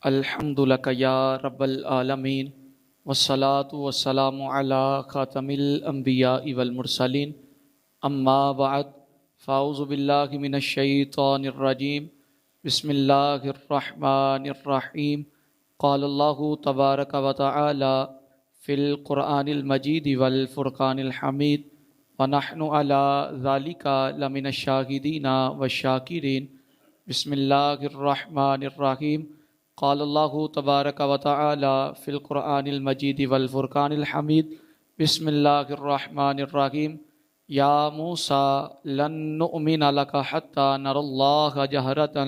الحمد لک یا رب العالمین والصلاة والسلام علی خاتم الانبیاء والمرسلین اما بعد فاعوذ باللہ من الشیطان الرجیم بسم اللہ الرحمن الرحیم قال اللہ تبارک و تعالی فی القرآن المجید والفرقان الحمید ونحن علی ذالک لمن الشاہدین والشاکرین بسم اللہ الرحمن الرحیم قال اللہ تبارک و تعالی فی القرآن المجید والفرقان الحمید بسم اللہ الرحمن الرحیم یا موسیٰ لن نؤمن لک حتی نر اللہ جہرۃ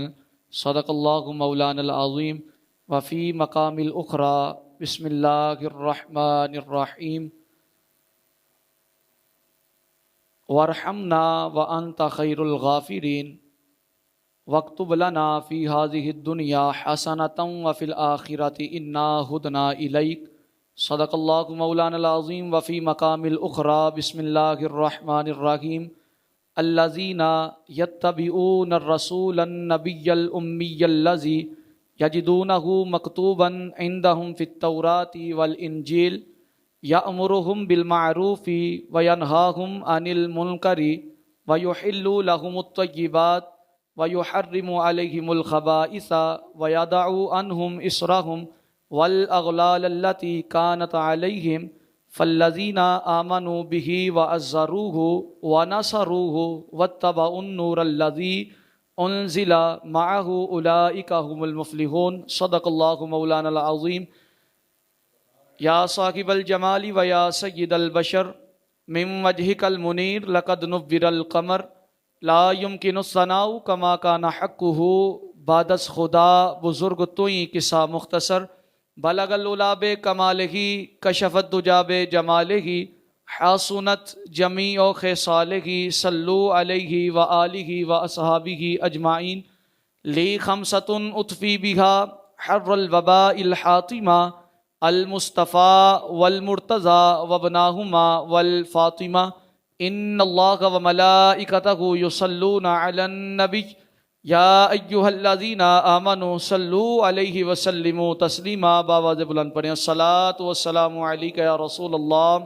صدق اللہ مولانا العظیم وفی مقام الاخری بسم اللہ الرحمن الرحیم وارحمنا وانت خیر الغافرین وَاكْتُبْ لَنَا فِي هَذِهِ الدُّنْيَا حَسَنَةً وَفِي الْآخِرَةِ إِنَّا هُدْنَا إِلَيْكَ صدق اللہ مولانا العظیم وفی مقام الاخری بسم اللہ الرحمن الرحیم الذین یتبعون الرسول النبی الامی الذی یجدونہ مکتوبا عندہم فی التوراۃ والانجیل یأمرہم بالمعروف وینہاہم عن المنکر ویحل لہم الطیبات وَيُحَرِّمُ عَلَيْهِمُ الْخَبَائِثَ وَيَدَعُ عَنْهُمْ إِصْرَهُمْ وَالْأَغْلَالَ الَّتِي كَانَتْ عَلَيْهِمْ فَالَّذِينَ آمَنُوا بِهِ وَعَزَّرُوهُ وَنَصَرُوهُ وَاتَّبَعُوا النُّورَ الَّذِي أُنزِلَ مَعَهُ أُولَئِكَ هُمُ الْمُفْلِحُونَ صدق اللہ مولانا العظیم یا صاحب الجمال ویا سید البشر من وجهك المنیر لقد نور القمر لا يمكن الثناء كما كان حقه بعد از خدا بزرگ توئی قصہ مختصر بلغ العلا بکمالہ کشفت الدجا بجمالہ حسنت جمیع خصالہ صلو علیہ وآلہ واصحابہ اجمعین لی خمسۃ اطفی بها حر الوباء الحاطمہ المصطفى والمرتضى وابناہما والفاطمہ ان اللہ وملائکتہ یصلون علی النبی یا ایہا الذین آمنوا صلوا علیہ وسلموا تسلیما باواز بلند پڑھیں الصلاۃ والسلام علیک یا رسول اللہ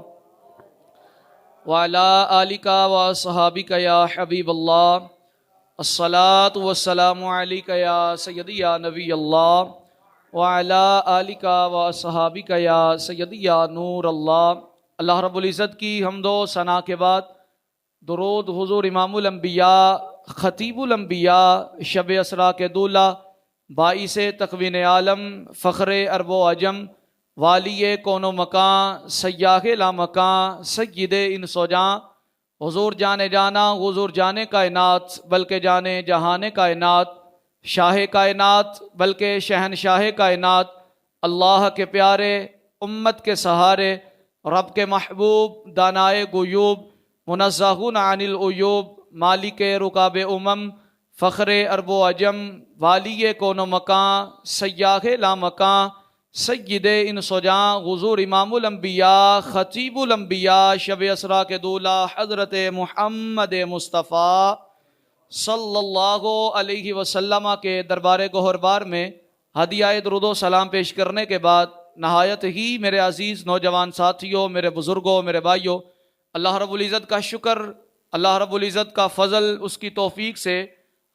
وعلی آلک واصحابک یا حبیب اللہ الصلاۃ والسلام علیک یا سیدی یا نبی اللہ وعلی آلک واصحابک یا سیدی یا نور اللہ اللہ رب العزت کی حمد و ثنا کے بعد درود حضور امام الانبیاء خطیب الانبیاء شب اسرا کے دولہ باعث تکوین عالم فخر عرب و عجم والی کون و مکان سیاح لامکان سید انس و جاں حضور جانے جانا حضور جانے کائنات بلکہ جانے جہانے کائنات شاہ کائنات بلکہ شہنشاہ کائنات اللہ کے پیارے امت کے سہارے رب کے محبوب دانائے غیوب منزہون عن العیوب مالک رکاب امم فخر عرب و عجم والی کون و مکان سیاح لامکان سید انس و جاں حضور امام الانبیاء خطیب الانبیاء شب اسرا کے دولہ حضرت محمد مصطفیٰ صلی اللہ علیہ وسلم کے دربار گوہربار میں ہدیہ درود و سلام پیش کرنے کے بعد نہایت ہی میرے عزیز نوجوان ساتھیوں میرے بزرگوں میرے بھائیوں اللہ رب العزت کا شکر اللہ رب العزت کا فضل اس کی توفیق سے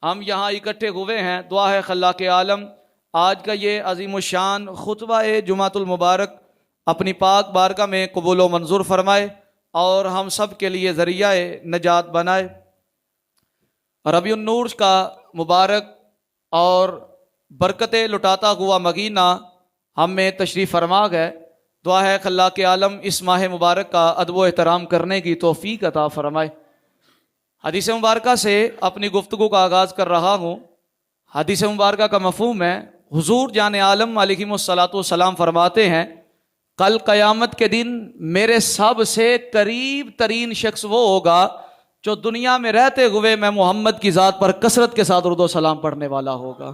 ہم یہاں اکٹھے ہوئے ہیں دعا ہے خلاق عالم آج کا یہ عظیم الشان خطبہ جمعۃ المبارک اپنی پاک بارگاہ میں قبول و منظور فرمائے اور ہم سب کے لیے ذریعہ نجات بنائے ربیع النور کا مبارک اور برکتیں لٹاتا ہوا مہینہ ہم میں تشریف فرما گئے دعا ہے خلاق عالم اس ماہ مبارک کا ادب و احترام کرنے کی توفیق عطا فرمائے حدیث مبارکہ سے اپنی گفتگو کا آغاز کر رہا ہوں حدیث مبارکہ کا مفہوم ہے حضور جان عالم علیہ الصلاۃ والسلام فرماتے ہیں کل قیامت کے دن میرے سب سے قریب ترین شخص وہ ہوگا جو دنیا میں رہتے ہوئے میں محمد کی ذات پر کثرت کے ساتھ درود و سلام پڑھنے والا ہوگا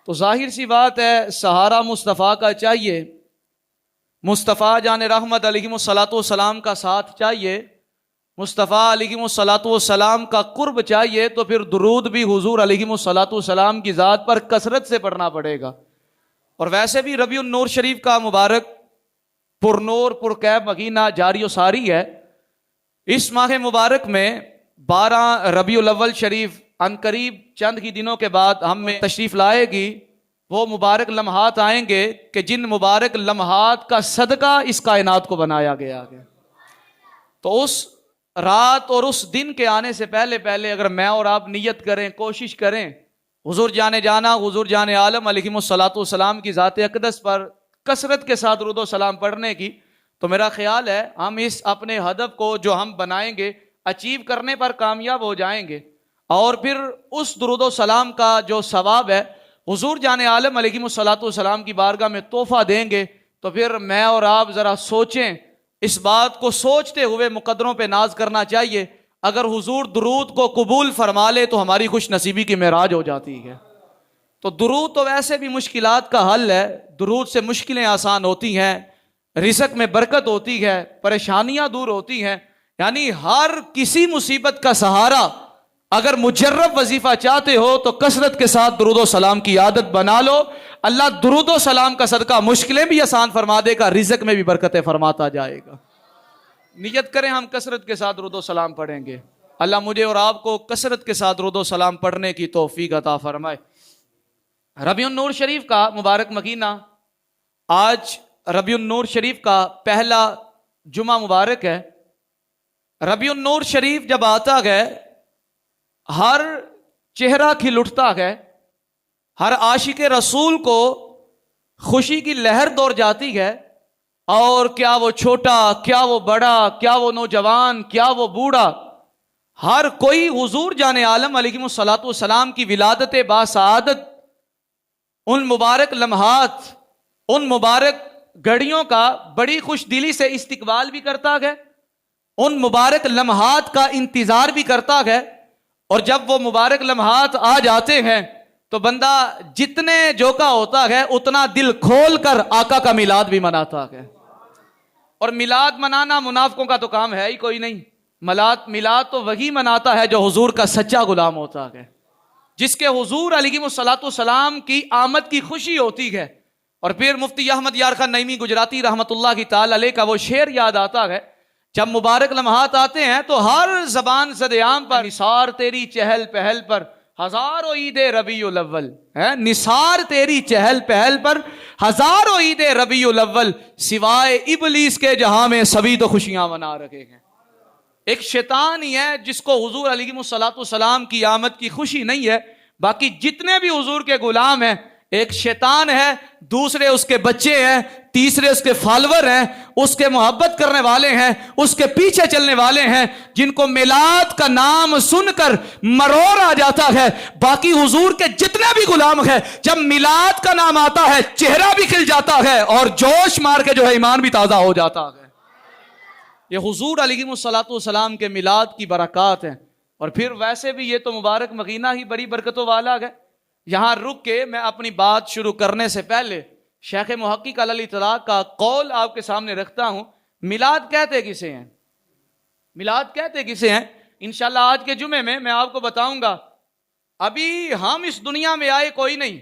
تو ظاہر سی بات ہے سہارا مصطفیٰ کا چاہیے مصطفیٰ جان رحمت علیہ الصلاۃ والسلام کا ساتھ چاہیے مصطفیٰ علیہ الصلاۃ والسلام کا قرب چاہیے تو پھر درود بھی حضور علیہ الصلاۃ والسلام کی ذات پر کثرت سے پڑھنا پڑے گا. اور ویسے بھی ربیع النور شریف کا مبارک پر نور پر کیف مہینہ جاری و ساری ہے. اس ماہ مبارک میں 12 ربیع الاول شریف عنقریب چند ہی دنوں کے بعد ہم میں تشریف لائے گی. وہ مبارک لمحات آئیں گے کہ جن مبارک لمحات کا صدقہ اس کائنات کو بنایا گیا ہے. تو اس رات اور اس دن کے آنے سے پہلے اگر میں اور آپ نیت کریں، کوشش کریں حضور حضور جان عالم علیہ الصلوۃ والسلام کی ذات اقدس پر کثرت کے ساتھ درود و سلام پڑھنے کی، تو میرا خیال ہے ہم اس اپنے ہدف کو جو ہم بنائیں گے اچیو کرنے پر کامیاب ہو جائیں گے. اور پھر اس درود و سلام کا جو ثواب ہے حضور جان عالم علیہ الصلوۃ والسلام کی بارگاہ میں تحفہ دیں گے. تو پھر میں اور آپ ذرا سوچیں، اس بات کو سوچتے ہوئے مقدروں پہ ناز کرنا چاہیے. اگر حضور درود کو قبول فرما لے تو ہماری خوش نصیبی کی معراج ہو جاتی ہے. تو درود تو ویسے بھی مشکلات کا حل ہے، درود سے مشکلیں آسان ہوتی ہیں، رزق میں برکت ہوتی ہے، پریشانیاں دور ہوتی ہیں. یعنی ہر کسی مصیبت کا سہارا اگر مجرب وظیفہ چاہتے ہو تو کثرت کے ساتھ درود و سلام کی عادت بنا لو. اللہ درود و سلام کا صدقہ مشکلیں بھی آسان فرما دے گا، رزق میں بھی برکتیں فرماتا جائے گا. نیت کریں ہم کثرت کے ساتھ درود و سلام پڑھیں گے. اللہ مجھے اور آپ کو کثرت کے ساتھ درود و سلام پڑھنے کی توفیق عطا فرمائے. ربیع النور شریف کا مبارک مہینہ، آج ربیع النور شریف کا پہلا جمعہ مبارک ہے. ربیع النور شریف جب آتا ہے ہر چہرہ کھل اٹھتا ہے، ہر عاشق رسول کو خوشی کی لہر دور جاتی ہے. اور کیا وہ چھوٹا، کیا وہ بڑا، کیا وہ نوجوان، کیا وہ بوڑھا، ہر کوئی حضور جان عالم علیہ الصلوۃ والسلام کی ولادت باسعادت، ان مبارک لمحات، ان مبارک گھڑیوں کا بڑی خوش دلی سے استقبال بھی کرتا ہے، ان مبارک لمحات کا انتظار بھی کرتا ہے. اور جب وہ مبارک لمحات آ جاتے ہیں تو بندہ جتنے جوکا ہوتا ہے اتنا دل کھول کر آقا کا میلاد بھی مناتا ہے. اور میلاد منانا منافقوں کا تو کام ہے ہی کوئی نہیں. میلاد تو وہی مناتا ہے جو حضور کا سچا غلام ہوتا ہے، جس کے حضور علیہ الصلوۃ والسلام کی آمد کی خوشی ہوتی ہے. اور پھر مفتی احمد یار خان نعیمی گجراتی رحمت اللہ تعالی علیہ کا وہ شعر یاد آتا ہے، جب مبارک لمحات آتے ہیں تو ہر زبان زد عام پر نثار تیری چہل پہل پر ہزاروں عید ربیع الاول ہے، نثار تیری چہل پہل پر ہزاروں عید ربیع الاول، سوائے ابلیس کے جہاں میں سبھی تو خوشیاں منا رکھے ہیں. ایک شیطان ہی ہے جس کو حضور علیہ الصلوۃ والسلام کی آمد کی خوشی نہیں ہے. باقی جتنے بھی حضور کے غلام ہیں، ایک شیطان ہے، دوسرے اس کے بچے ہیں، تیسرے اس کے فالور ہیں، اس کے محبت کرنے والے ہیں، اس کے پیچھے چلنے والے ہیں، جن کو میلاد کا نام سن کر مرور آ جاتا ہے. باقی حضور کے جتنے بھی غلام ہیں، جب میلاد کا نام آتا ہے چہرہ بھی کھل جاتا ہے اور جوش مار کے جو ہے ایمان بھی تازہ ہو جاتا ہے. یہ حضور علیہ الصلوۃ والسلام کے میلاد کی برکات ہیں. اور پھر ویسے بھی یہ تو مبارک مہینہ ہی بڑی برکتوں والا ہے. یہاں رک کے میں اپنی بات شروع کرنے سے پہلے شیخ محقق علیہ الاطلاق کا قول آپ کے سامنے رکھتا ہوں. میلاد کہتے کسے ہیں؟ میلاد کہتے کسے ہیں؟ انشاءاللہ آج کے جمعے میں آپ کو بتاؤں گا. ابھی ہم اس دنیا میں آئے کوئی نہیں،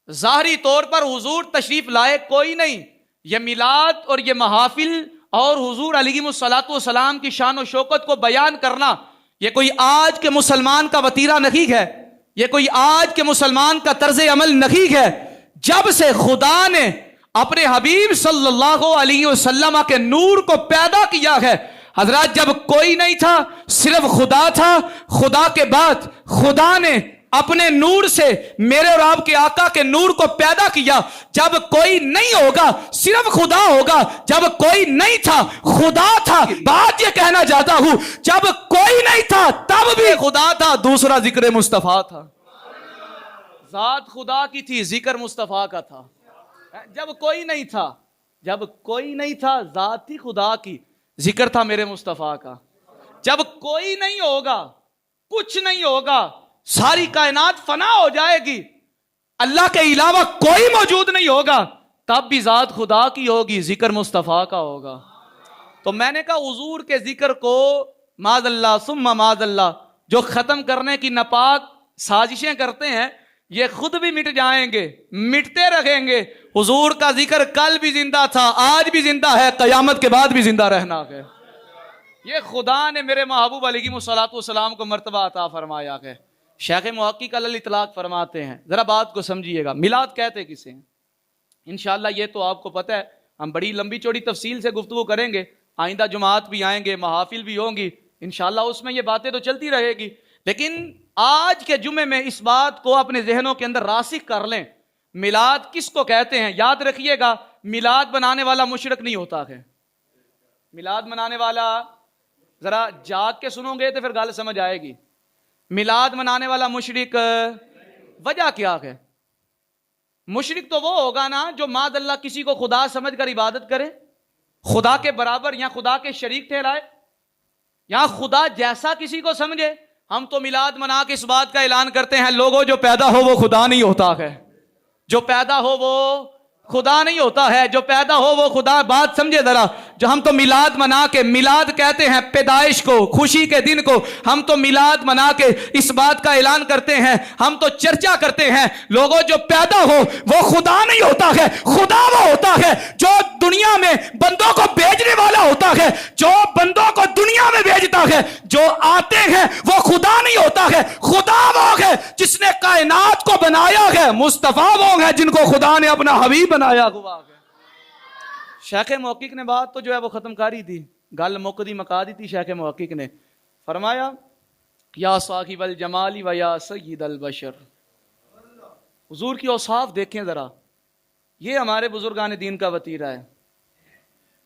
ظاہری طور پر حضور تشریف لائے کوئی نہیں. یہ میلاد اور یہ محافل اور حضور علیہ الصلوۃ والسلام کی شان و شوکت کو بیان کرنا، یہ کوئی آج کے مسلمان کا وتیرہ نہیں ہے، یہ کوئی آج کے مسلمان کا طرز عمل نہیں ہے. جب سے خدا نے اپنے حبیب صلی اللہ علیہ وسلم کے نور کو پیدا کیا ہے، حضرات جب کوئی نہیں تھا صرف خدا تھا. خدا کے بعد خدا نے اپنے نور سے میرے اور آپ کے آقا کے نور کو پیدا کیا. جب کوئی نہیں ہوگا صرف خدا ہوگا، جب کوئی نہیں تھا خدا تھا. بات یہ کہنا چاہتا ہوں، جب کوئی نہیں تھا تب بھی خدا تھا. دوسرا ذکر مصطفیٰ تھا، ذات خدا کی تھی، ذکر مصطفیٰ کا تھا. جب کوئی نہیں تھا، جب کوئی نہیں تھا ذات ہی خدا کی، ذکر تھا میرے مصطفیٰ کا. جب کوئی نہیں ہوگا، کچھ نہیں ہوگا، ساری کائنات فنا ہو جائے گی، اللہ کے علاوہ کوئی موجود نہیں ہوگا، تب بھی ذات خدا کی ہوگی، ذکر مصطفیٰ کا ہوگا. تو میں نے کہا حضور کے ذکر کو معاذ اللہ ثم معاذ اللہ جو ختم کرنے کی ناپاک سازشیں کرتے ہیں، یہ خود بھی مٹ جائیں گے، مٹتے رہیں گے، حضور کا ذکر کل بھی زندہ تھا، آج بھی زندہ ہے، قیامت کے بعد بھی زندہ رہنا ہے۔ یہ خدا نے میرے محبوب علیہ الصلوۃ والسلام کو مرتبہ عطا فرمایا ہے۔ شیخ محقق علی الاطلاق فرماتے ہیں، ذرا بات کو سمجھیے گا، میلاد کہتے کسے ہیں؟ انشاءاللہ یہ تو آپ کو پتہ ہے، ہم بڑی لمبی چوڑی تفصیل سے گفتگو کریں گے، آئندہ جماعت بھی آئیں گے، محافل بھی ہوں گی، انشاءاللہ اس میں یہ باتیں تو چلتی رہے گی، لیکن آج کے جمعے میں اس بات کو اپنے ذہنوں کے اندر راسخ کر لیں، میلاد کس کو کہتے ہیں؟ یاد رکھیے گا، میلاد بنانے والا مشرک نہیں ہوتا ہے۔ میلاد منانے والا، ذرا جاگ کے سنو گے تو پھر گل سمجھ آئے گی، میلاد منانے والا مشرک وجہ کیا ہے؟ مشرک تو وہ ہوگا نا جو معاذ اللہ کسی کو خدا سمجھ کر عبادت کرے، خدا کے برابر یا خدا کے شریک ٹھہرائے، یا خدا جیسا کسی کو سمجھے۔ ہم تو میلاد منا کے اس بات کا اعلان کرتے ہیں، لوگوں جو پیدا ہو وہ خدا نہیں ہوتا ہے، جو پیدا ہو وہ خدا نہیں ہوتا ہے، جو پیدا ہو وہ خدا۔ بات سمجھے ذرا، جو ہم تو میلاد منا کے، میلاد کہتے ہیں پیدائش کو، خوشی کے دن کو، ہم تو میلاد منا کے اس بات کا اعلان کرتے ہیں، ہم تو چرچا کرتے ہیں، لوگوں جو پیدا ہو وہ خدا نہیں ہوتا ہے، خدا وہ ہوتا ہے جو دنیا میں بندوں کو بھیجنے والا ہوتا ہے، جو بندوں کو دنیا میں بھیجتا ہے، جو آتے ہیں وہ خدا نہیں ہوتا ہے، خدا وہ ہے جس نے کائنات کو بنایا ہے، مصطفیٰ وہ ہے جن کو خدا نے اپنا حبیب بنایا ہوا ہے۔ شیخ محقق نے بات تو جو ہے وہ ختم کری تھی، گل مقدی مکا دی تھی شیخ محقق نے، فرمایا یا صاحب الجمال و یا سید البشر۔ حضور کی اوصاف دیکھیں ذرا، یہ ہمارے بزرگان دین کا وتیرہ ہے،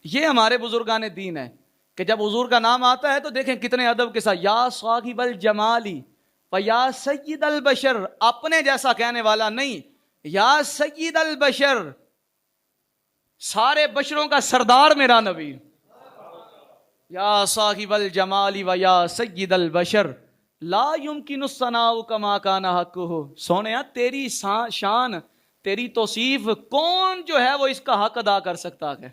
یہ ہمارے بزرگان دین ہے کہ جب حضور کا نام آتا ہے تو دیکھیں کتنے ادب کے ساتھ، یا صاحب الجمالی و یا سید البشر، اپنے جیسا کہنے والا نہیں، یا سید البشر، سارے بشروں کا سردار میرا نبی، یا صاحب الجمال و یا سید البشر لا یمکن الثناء کما کان حقہ۔ سونیا تیری شان، تیری توصیف کون جو ہے وہ اس کا حق ادا کر سکتا ہے؟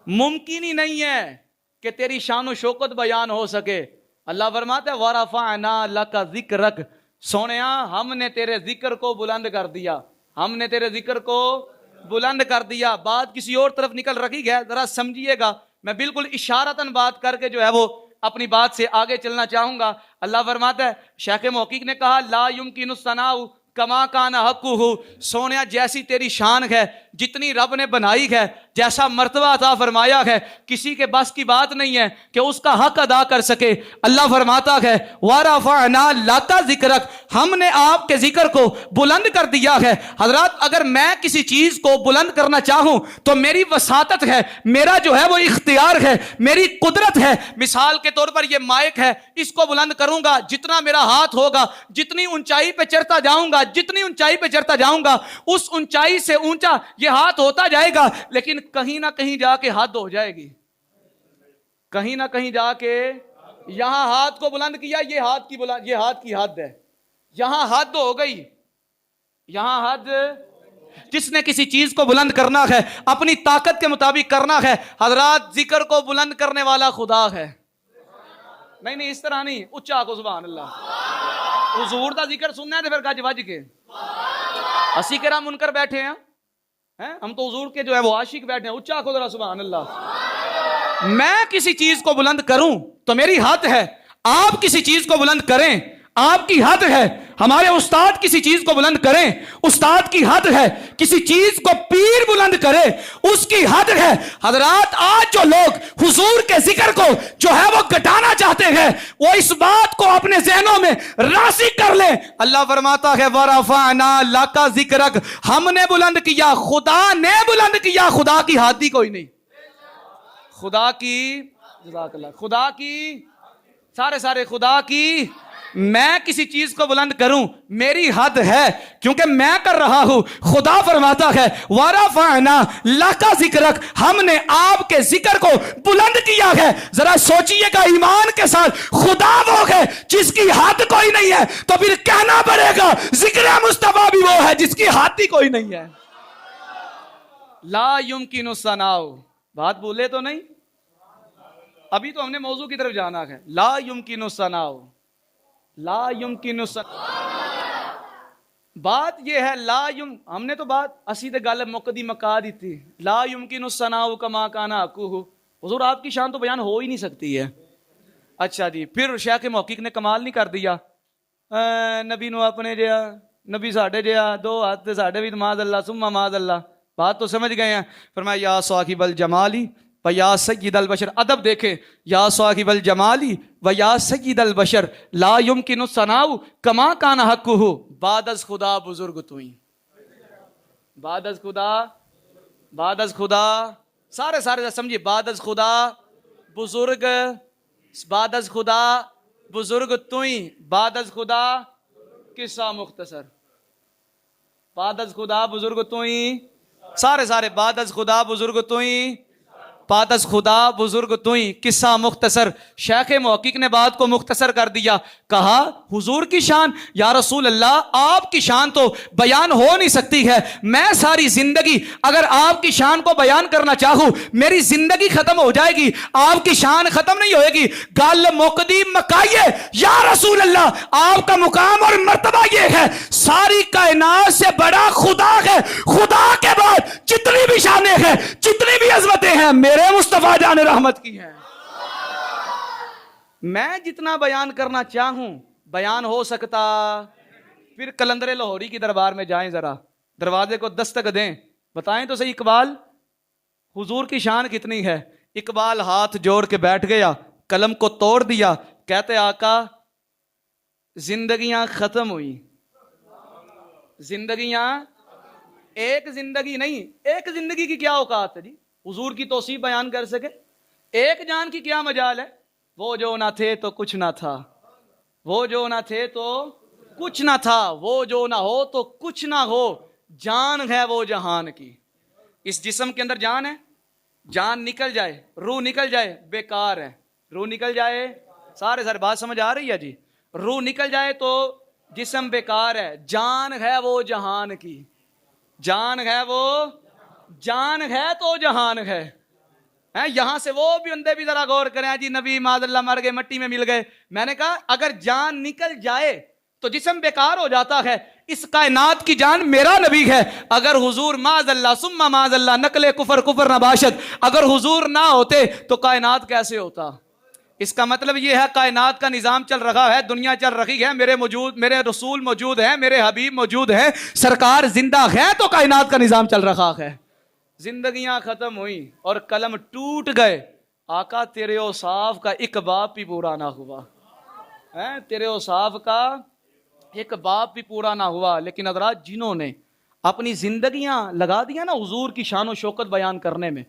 ممکن ہی نہیں ہے کہ تیری شان و شوکت بیان ہو سکے۔ اللہ فرماتا ہے وَرَفَعْنَا لَكَ ذِكْرَكَ، سونیا ہم نے تیرے ذکر کو بلند کر دیا، ہم نے تیرے ذکر کو بلند کر دیا۔ بات کسی اور طرف نکل رکھی ہے، ذرا سمجھیے گا، میں بالکل اشارتاً بات کر کے جو ہے وہ اپنی بات سے آگے چلنا چاہوں گا۔ اللہ فرماتا ہے، شیخ محقق نے کہا لا یمکن الثناء کما کان حقہ، سونیا جیسی تیری شان ہے، جتنی رب نے بنائی ہے، جیسا مرتبہ عطا فرمایا ہے، کسی کے بس کی بات نہیں ہے کہ اس کا حق ادا کر سکے۔ اللہ فرماتا ہے وَرَفَعْنَا لَكَ ذِكْرَكَ، ہم نے آپ کے ذکر کو بلند کر دیا ہے۔ حضرات اگر میں کسی چیز کو بلند کرنا چاہوں تو میری وساطت ہے، میرا جو ہے وہ اختیار ہے، میری قدرت ہے۔ مثال کے طور پر یہ مائک ہے، اس کو بلند کروں گا، جتنا میرا ہاتھ ہوگا، جتنی اونچائی پہ چڑھتا جاؤں گا، جتنی اونچائی پہ چڑھتا جاؤں گا، اس اونچائی سے اونچا یہ ہاتھ ہوتا جائے گا، لیکن کہیں نہ کہیں جا کے حد ہو جائے گی، کہیں نہ کہیں جا کے یہاں ہاتھ کو بلند کیا، یہ ہاتھ کی حد ہے، یہاں حد ہو گئی، یہاں حد۔ جس نے کسی چیز کو بلند کرنا ہے اپنی طاقت کے مطابق کرنا ہے، حضرات ذکر کو بلند کرنے والا خدا ہے۔ نہیں اس طرح نہیں، اچھا کو سبحان اللہ، حضور دا ذکر سننا ہے تو پھر گج وج کے اسی کرام منکر بیٹھے ہیں، ہم تو حضور کے جو ہے وہ عاشق بیٹھے ہیں، اچھا کو ذرا سبحان اللہ۔ میں کسی چیز کو بلند کروں تو میری حد ہے، آپ کسی چیز کو بلند کریں آپ کی حد ہے، ہمارے استاد کسی چیز کو بلند کریں استاد کی حد ہے، کسی چیز کو پیر بلند کرے اس کی حد ہے۔ حضرات آج جو لوگ حضور کے ذکر کو جو ہے وہ گھٹانا چاہتے ہیں، وہ اس بات کو اپنے ذہنوں میں راسخ کر لیں۔ اللہ فرماتا ہے وَرَفَعْنَا لَكَ ذِكْرَكَ، ہم نے بلند کیا، خدا نے بلند کیا، خدا کی حد ہی کوئی نہیں، خدا کی جزاک اللہ، خدا کی سارے خدا کی۔ میں کسی چیز کو بلند کروں میری حد ہے، کیونکہ میں کر رہا ہوں۔ خدا فرماتا ہے وَرَفَعْنَا لَكَ ذِكْرَكَ، ہم نے آپ کے ذکر کو بلند کیا ہے۔ ذرا سوچئے گا ایمان کے ساتھ، خدا وہ ہے جس کی حد کوئی نہیں ہے، تو پھر کہنا پڑے گا ذکر مصطفیٰ بھی وہ ہے جس کی حد ہی کوئی نہیں ہے۔ لا یمکن الثناء، بات بولے تو نہیں، ابھی تو ہم نے موضوع کی طرف جانا ہے۔ لا یمکن الثناء، لا یمکن الثناء، بات یہ ہے ہم نے تو بات اسی تے گل مکدی مکا دیتی لا یمکن الثناء کما کان حقہ. حضور آپ کی شان تو بیان ہو ہی نہیں سکتی ہے. اچھا جی پھر شیخ محقق نے کمال نہیں کر دیا نبی نو اپنے جیا نبی ساڈے جیا دو ہاتھ تے ساڈے بھی معاذ اللہ ثم معاذ اللہ. بات تو سمجھ گئے ہیں. فرمایا یا صاحب الجمالی و یا سید البشر. ادب دیکھیں یا صاحب الجمالی و یا سید البشر لا یمکن الثناء کما کان حقہ. بعد از خدا بزرگ توئی بعد از خدا سارے سمجھیے بعد از خدا بزرگ بعد از خدا بزرگ توئی بعد از خدا قصہ مختصر بعد از خدا بزرگ توئی سارے بعد از خدا بزرگ توئی بعد از خدا بزرگ توئی قصہ مختصر. شیخ محقق نے بات کو مختصر کر دیا. کہا حضور کی شان یا رسول اللہ آپ کی شان تو بیان ہو نہیں سکتی ہے. میں ساری زندگی اگر آپ کی شان کو بیان کرنا چاہوں میری زندگی ختم ہو جائے گی. آپ کی شان ختم نہیں ہوئے گی. گل مقدی مکائیے یا رسول اللہ آپ کا مقام اور مرتبہ یہ ہے ساری کائنات سے بڑا خدا ہے. خدا کے بعد جتنی بھی شانیں ہیں جتنی بھی عظمتیں ہیں میرے مصطفیٰ جان رحمت کی ہیں. میں جتنا بیان کرنا چاہوں بیان ہو سکتا. پھر کلندر لاہوری کی دربار میں جائیں ذرا دروازے کو دستک دیں بتائیں تو صحیح اقبال حضور کی شان کتنی ہے. اقبال ہاتھ جوڑ کے بیٹھ گیا قلم کو توڑ دیا. کہتے آقا زندگیاں ختم ہوئی زندگیاں ایک زندگی نہیں ایک زندگی کی کیا اوقات ہے جی حضور کی توصیف بیان کر سکے. ایک جان کی کیا مجال ہے. وہ جو نہ تھے تو کچھ نہ تھا وہ جو نہ تھے تو کچھ نہ تھا وہ جو نہ ہو تو کچھ نہ ہو. جان ہے وہ جہان کی. اس جسم کے اندر جان ہے. جان نکل جائے روح نکل جائے بیکار ہے. روح نکل جائے سارے بات سمجھ آ رہی ہے جی. روح نکل جائے تو جسم بیکار ہے. جان ہے وہ جہان کی. جان ہے وہ جان ہے تو جہان ہے. یہاں سے وہ بھی بندے بھی ذرا غور کریں جی نبی معاذ اللہ مر گئے مٹی میں مل گئے. میں نے کہا اگر جان نکل جائے تو جسم بیکار ہو جاتا ہے. اس کائنات کی جان میرا نبی ہے. اگر حضور معاذ اللہ ثم معاذ اللہ نقل کفر نباشت اگر حضور نہ ہوتے تو کائنات کیسے ہوتا. اس کا مطلب یہ ہے کائنات کا نظام چل رہا ہے دنیا چل رہی ہے میرے رسول موجود ہیں میرے حبیب موجود ہیں سرکار زندہ ہے تو کائنات کا نظام چل رہا ہے. زندگیاں ختم ہوئی اور قلم ٹوٹ گئے. آقا تیرے اوصاف کا ایک باب بھی پورا نہ ہوا تیرے اوصاف کا ایک باب بھی پورا نہ ہوا. لیکن حضرات جنہوں نے اپنی زندگیاں لگا دیا نا حضور کی شان و شوکت بیان کرنے میں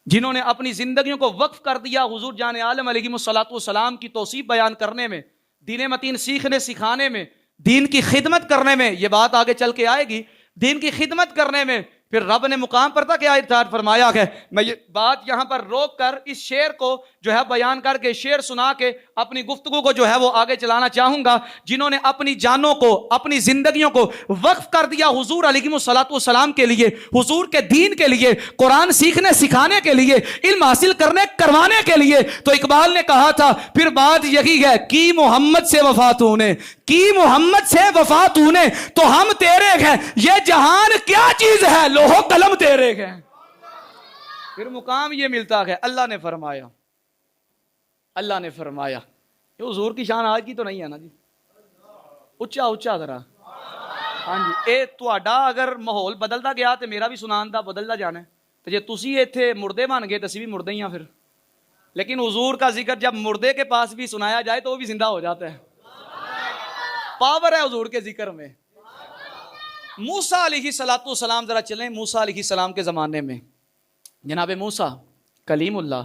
جنہوں نے اپنی زندگیوں کو وقف کر دیا حضور جان عالم علیہ الصلوۃ والسلام کی توصیف بیان کرنے میں دین متین سیکھنے سکھانے میں دین کی خدمت کرنے میں یہ بات آگے چل کے آئے گی دین کی خدمت کرنے میں پھر رب نے مقام پر تھا کہ ارشاد فرمایا ہے. میں یہ بات یہاں پر روک کر اس شعر کو جو ہے بیان کر کے شعر سنا کے اپنی گفتگو کو جو ہے وہ آگے چلانا چاہوں گا. جنہوں نے اپنی جانوں کو اپنی زندگیوں کو وقف کر دیا حضور علیہ الصلوۃ والسلام کے لیے حضور کے دین کے لیے قرآن سیکھنے سکھانے کے لیے علم حاصل کروانے کے لیے تو اقبال نے کہا تھا پھر بات یہی ہے کی محمد سے وفا تو نے کی محمد سے وفا تو نے تو ہم تیرے ہیں یہ جہان کیا چیز ہے لوہو قلم تیرے ہیں. پھر مقام یہ ملتا ہے اللہ نے فرمایا یہ حضور کی شان آج کی تو نہیں ہے نا جی. اچھا ذرا ہاں جی اے تہاڈا اگر ماحول بدلتا گیا تو میرا بھی سنان دا بدلتا جانا ہے. تو جے تسی ایتھے مردے بن گئے تو اسی بھی مردے ہی ہیں پھر. لیکن حضور کا ذکر جب مردے کے پاس بھی سنایا جائے تو وہ بھی زندہ ہو جاتا ہے. پاور ہے حضور کے ذکر میں. موسیٰ علیہ السلام ذرا چلیں موسیٰ علیہ السلام کے زمانے میں جناب موسیٰ کلیم اللہ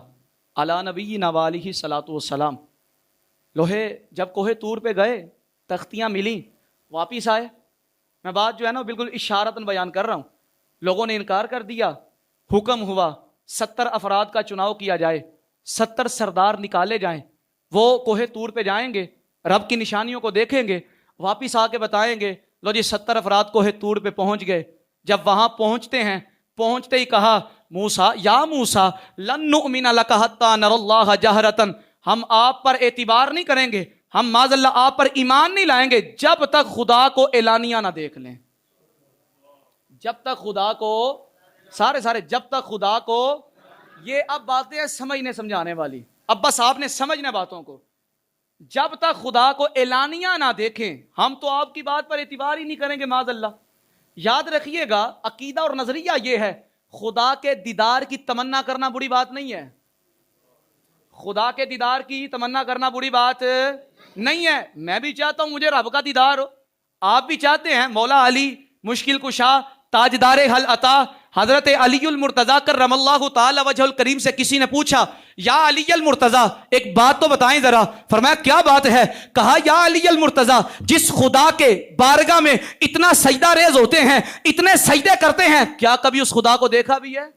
علی نبینا علیہ السلام لوہے جب کوہ طور پہ گئے تختیاں ملیں واپس آئے. میں بات جو ہے نا بالکل اشارتاً بیان کر رہا ہوں. لوگوں نے انکار کر دیا. حکم ہوا 70 افراد کا چناؤ کیا جائے 70 سردار نکالے جائیں. وہ کوہ طور پہ جائیں گے رب کی نشانیوں کو دیکھیں گے واپس آ کے بتائیں گے لو جی 70 افراد کوہ طور پہ پہنچ گئے. جب وہاں پہنچتے ہیں پہنچتے ہی کہا موسیٰ یا موسیٰ لن نؤمن لک حتی نر اللہ جہرتاً ہم آپ پر اعتبار نہیں کریں گے ہم معاذ اللہ آپ پر ایمان نہیں لائیں گے جب تک خدا کو اعلانیہ نہ دیکھ لیں. جب تک خدا کو جب تک خدا کو، یہ اب باتیں ہیں سمجھنے سمجھانے والی، اب بس آپ نے سمجھنا باتوں کو. جب تک خدا کو اعلانیہ نہ دیکھیں ہم تو آپ کی بات پر اعتبار ہی نہیں کریں گے معاذ اللہ. یاد رکھیے گا عقیدہ اور نظریہ یہ ہے، خدا کے دیدار کی تمنا کرنا بری بات نہیں ہے. خدا کے دیدار کی تمنا کرنا بری بات نہیں ہے. میں بھی چاہتا ہوں مجھے رب کا دیدار ہو، آپ بھی چاہتے ہیں. مولا علی مشکل کشا تاجدار حل عطا حضرت علی المرتضیٰ کرم اللہ تعالی وجہ الکریم سے کسی نے پوچھا یا علی المرتضیٰ ایک بات تو بتائیں ذرا. فرمایا کیا بات ہے؟ کہا یا علی المرتضیٰ جس خدا کے بارگاہ میں اتنا سجدہ ریز ہوتے ہیں، اتنے سجدے کرتے ہیں، کیا کبھی اس خدا کو دیکھا بھی ہے؟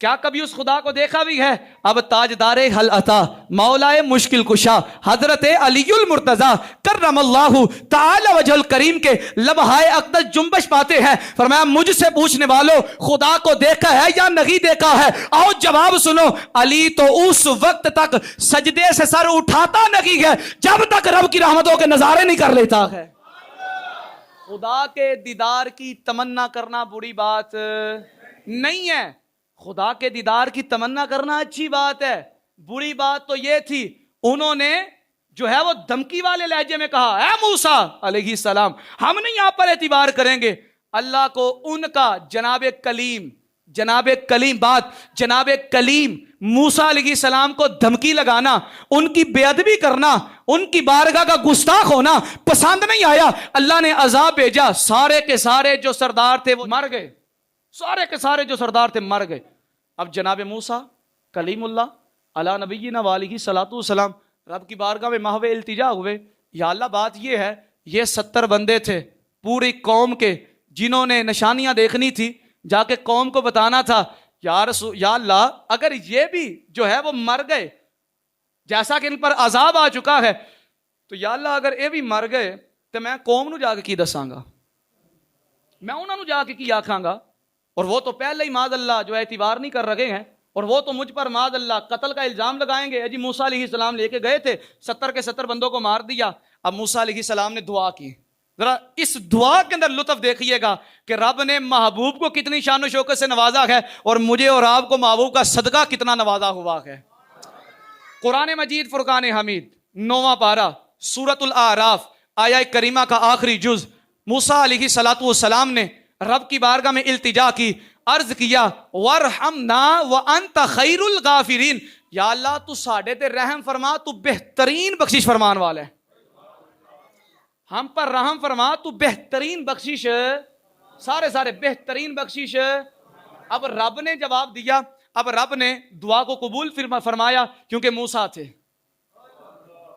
کیا کبھی اس خدا کو دیکھا بھی ہے؟ اب تاجدار حل عطا مولا مشکل کشا حضرت علی المرتضیٰ کرم اللہ تعالی وجہ الکریم کے لمحۂ اقدس جنبش پاتے ہیں. فرمایا مجھ سے پوچھنے والوں خدا کو دیکھا ہے یا نہیں دیکھا ہے؟ آؤ جواب سنو. علی تو اس وقت تک سجدے سے سر اٹھاتا نہیں ہے جب تک رب کی رحمتوں کے نظارے نہیں کر لیتا ہے. خدا کے دیدار کی تمنا کرنا بری بات نہیں ہے. خدا کے دیدار کی تمنا کرنا اچھی بات ہے. بری بات تو یہ تھی انہوں نے جو ہے وہ دھمکی والے لہجے میں کہا اے موسیٰ علیہ السلام ہم نہیں آپ پر اعتبار کریں گے. اللہ کو ان کا جناب کلیم موسیٰ علیہ السلام کو دھمکی لگانا، ان کی بے ادبی کرنا، ان کی بارگاہ کا گستاخ ہونا پسند نہیں آیا. اللہ نے عذاب بھیجا. سارے کے سارے جو سردار تھے وہ مر گئے. سارے کے سارے جو سردار تھے مر گئے. اب جناب موسیٰ کلیم اللہ علی نبینا وعلیہ الصلوۃ والسلام رب کی بارگاہ میں محو التجا ہوئے. یا اللہ بات یہ ہے یہ 70 بندے تھے پوری قوم کے جنہوں نے نشانیاں دیکھنی تھی، جا کے قوم کو بتانا تھا. یا اللہ اگر یہ بھی جو ہے وہ مر گئے جیسا کہ ان پر عذاب آ چکا ہے تو یا اللہ اگر یہ بھی مر گئے تو میں قوم نو جا کے کی دساں گا، میں انہوں جا کے کی آکھاں گا. اور وہ تو پہلے ہی معاذ اللہ جو اعتبار نہیں کر رہے ہیں اور وہ تو مجھ پر معاذ اللہ قتل کا الزام لگائیں گے. جی موسیٰ علیہ السلام لے کے گئے تھے 70 کے 70 بندوں کو مار دیا. اب موسیٰ علیہ السلام نے دعا کی. ذرا اس دعا کے اندر لطف دیکھیے گا کہ رب نے محبوب کو کتنی شان و شوکت سے نوازا ہے اور مجھے اور آپ کو محبوب کا صدقہ کتنا نوازا ہوا ہے. قرآن مجید فرقان حمید 9واں پارہ سورۃ الاعراف آیہ کریمہ کا آخری جز. موسیٰ علیہ الصلوۃ والسلام نے رب کی بارگاہ میں التجا کی، عرض کیا وارحمنا وانت خیر الغافرین. یا اللہ تو ساڈے تے رحم فرما، تو بہترین بخشش فرمان والا ہے. ہم پر رحم فرما، تو بہترین بخشش، سارے بہترین بخشش. اب رب نے جواب دیا. اب رب نے دعا کو قبول فرمایا کیونکہ موسیٰ تھے،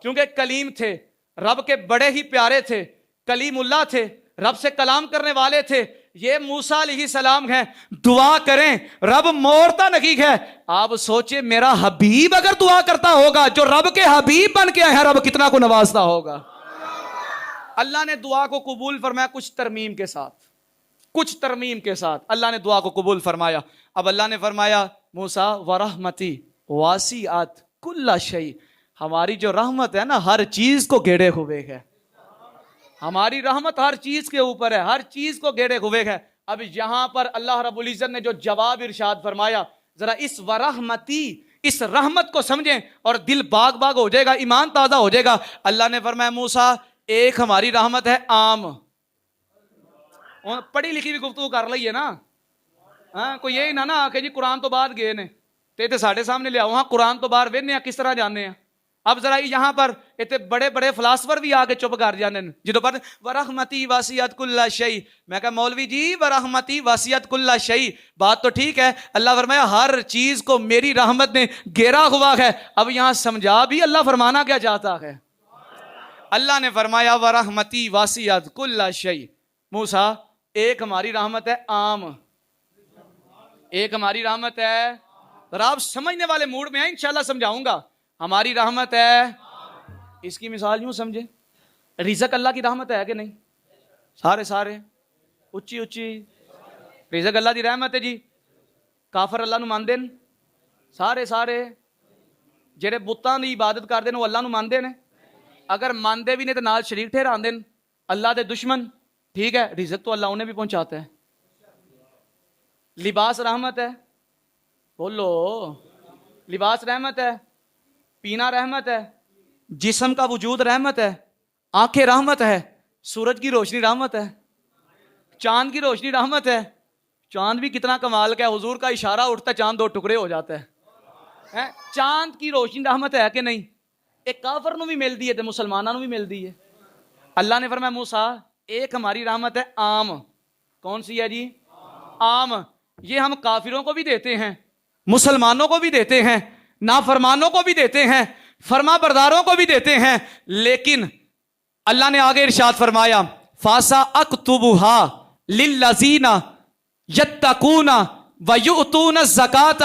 کیونکہ کلیم تھے، رب کے بڑے ہی پیارے تھے، کلیم اللہ تھے، رب سے کلام کرنے والے تھے. یہ موسیٰ علیہ السلام ہیں. دعا کریں رب مورتا نہیں ہے. آپ سوچیں میرا حبیب اگر دعا کرتا ہوگا جو رب کے حبیب بن کے ہیں رب کتنا کو نوازتا ہوگا. اللہ نے دعا کو قبول فرمایا کچھ ترمیم کے ساتھ اللہ نے دعا کو قبول فرمایا. اب اللہ نے فرمایا موسیٰ ورحمتی واسعت کل شیء، ہماری جو رحمت ہے نا ہر چیز کو گھیرے ہوئے ہے. ہماری رحمت ہر چیز کے اوپر ہے، ہر چیز کو گھیرے ہوئے ہے. اب یہاں پر اللہ رب العزت نے جو جواب ارشاد فرمایا ذرا اس ورحمتی اس رحمت کو سمجھیں اور دل باغ باغ ہو جائے گا، ایمان تازہ ہو جائے گا. اللہ نے فرمایا موسیٰ ایک ہماری رحمت ہے عام. پڑھی لکھی بھی گفتگو کر لئیے نا. ہاں کوئی یہی نہ کہ جی قرآن تو بعد گئے نے تے ساڑھے سامنے لیا وہاں قرآن تو باہر وینے کس طرح جانے ہیں. اب ذرا یہاں پر اتنے بڑے بڑے فلاسفر بھی آ کے چپ کر جانے جدو پر ورحمتی واسعت کل شیء. میں کہا مولوی جی ورحمتی واسعت کل شیء بات تو ٹھیک ہے، اللہ فرمایا ہر چیز کو میری رحمت نے گھیرا ہوا ہے. اب یہاں سمجھا بھی اللہ فرمانا کیا چاہتا ہے. اللہ نے فرمایا ورحمتی واسعت کل شیء. موسیٰ ایک ہماری رحمت ہے عام، ایک ہماری رحمت ہے. ذرا آپ سمجھنے والے موڈ میں ہیں انشاءاللہ سمجھاؤں گا. ہماری رحمت ہے، اس کی مثال یوں سمجھے رزق اللہ کی رحمت ہے کہ نہیں؟ سارے اچھی رزق اللہ کی رحمت ہے جی. کافر اللہ نو مان دین سارے ਜਿਹੜੇ ਬੁੱਤਾਂ ਦੀ ਇਬਾਦਤ ਕਰਦੇ ਨੇ ਉਹ ਅੱਲਾ ਨੂੰ ਮੰਨਦੇ ਨੇ? ਅਗਰ ਮੰਨਦੇ ਵੀ ਨੇ ਤੇ ਨਾਲ ਸ਼ਰੀਕ ਠਹਿਰਾਉਂਦੇ ਨੇ ਅੱਲਾ ਦੇ ਦੁਸ਼ਮਨ। ٹھیک ہے, رزق تو اللہ انہیں بھی پہنچاتا ہے, لباس رحمت ہے, بولو لباس رحمت ہے, پینا رحمت ہے, جسم کا وجود رحمت ہے, آنکھیں رحمت ہے, سورج کی روشنی رحمت ہے, چاند کی روشنی رحمت ہے. چاند بھی کتنا کمال کا ہے, حضور کا اشارہ اٹھتا چاند دو ٹکڑے ہو جاتا ہے. چاند کی روشنی رحمت ہے کہ نہیں؟ ایک کافر نو بھی ملتی ہے تو مسلمانوں بھی ملتی ہے. اللہ نے فرمایا موسیٰ ایک ہماری رحمت ہے عام. کون سی ہے جی؟ عام. یہ ہم کافروں کو بھی دیتے ہیں, مسلمانوں کو بھی دیتے ہیں, نافرمانوں کو بھی دیتے ہیں, فرما برداروں کو بھی دیتے ہیں. لیکن اللہ نے آگے ارشاد فرمایا فاسا اکتبھا للذین یتقون ویؤتون الزکاۃ